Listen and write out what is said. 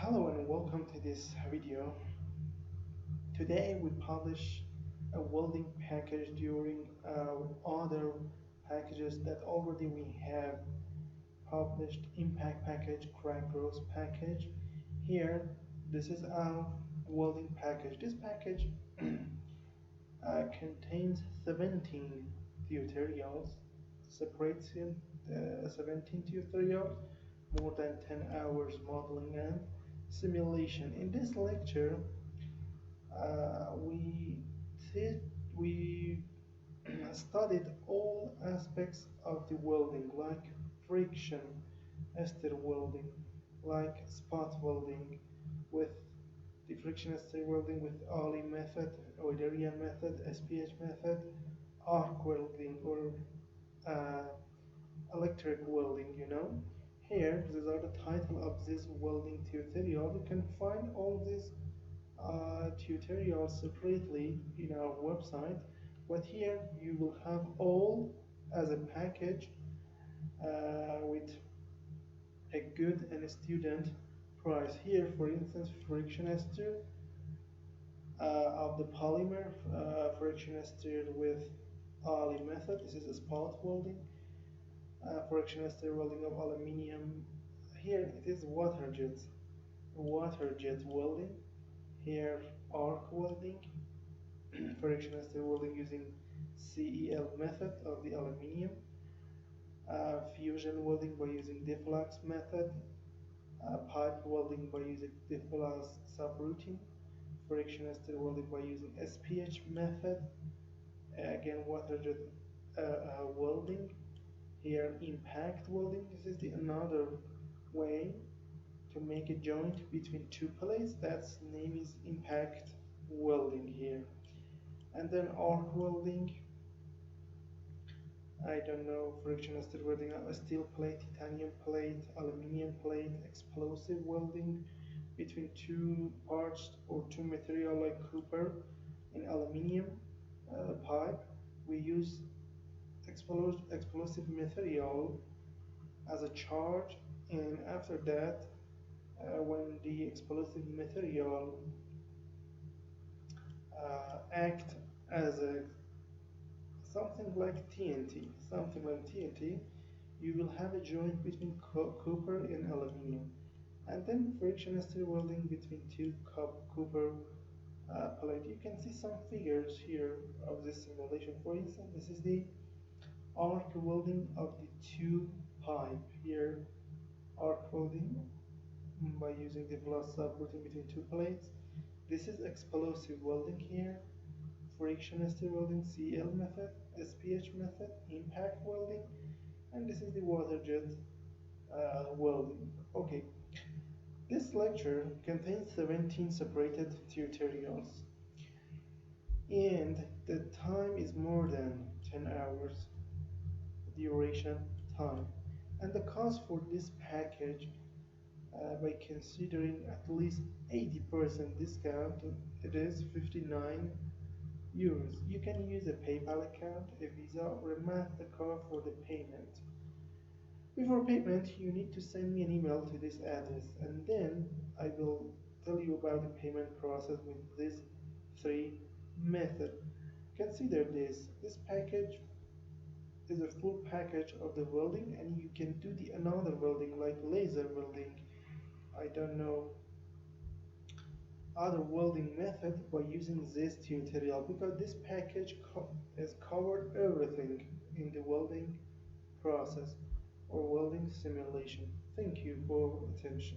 Hello and welcome to this video. Today we publish a welding package during other packages that already we have published: impact package, crack growth package. Here, this is our welding package. This package contains 17 tutorials, separates in 17 tutorials, more than 10 hours modeling and simulation. In this lecture, we did, we studied all aspects of the welding, like friction, ester welding, like spot welding, with the friction ester welding with Ali method, Euderian method, SPH method, arc welding, or uh, electric welding. Here, these are the title of this welding tutorial. You can find all these tutorials separately in our website, but here you will have all as a package with a good and a student price. Here, for instance, friction ester of the polymer, friction ester with Ali method. This is a spot welding. Friction ester welding of aluminium. Here it is water jet welding. Here arc welding, friction ester welding using CEL method of the aluminium, fusion welding by using deflux method, pipe welding by using deflux subroutine, friction ester welding by using SPH method, again water jet welding. Here impact welding. This is the another way to make a joint between two plates. That's name is impact welding here. And then arc welding, I don't know, friction ester welding, a steel plate, titanium plate, aluminium plate, explosive welding between two parts or two material like copper and aluminium pipe. We use explosive material as a charge, and after that, when the explosive material act as a something like TNT, you will have a joint between copper and aluminium, and then friction ester welding between two copper plate. You can see some figures here of this simulation. For instance, this is the arc welding of the two pipe. Here, arc welding by using the glass subrouting between two plates. This is explosive welding here, friction ester welding, CL method, SPH method, impact welding, and this is the water jet welding. Okay, this lecture contains 17 separated tutorials, and the time is more than 10 hours duration time, and the cost for this package, by considering at least 80% discount, it is 59 euros. You can use a PayPal account, a Visa, or a MasterCard for the payment. Before payment, you need to send me an email to this address, and then I will tell you about the payment process with these three methods. Consider this. This package is a full package of the welding, and you can do the another welding like laser welding, I don't know, other welding method by using this tutorial, because this package has covered everything in the welding process or welding simulation. Thank you for attention.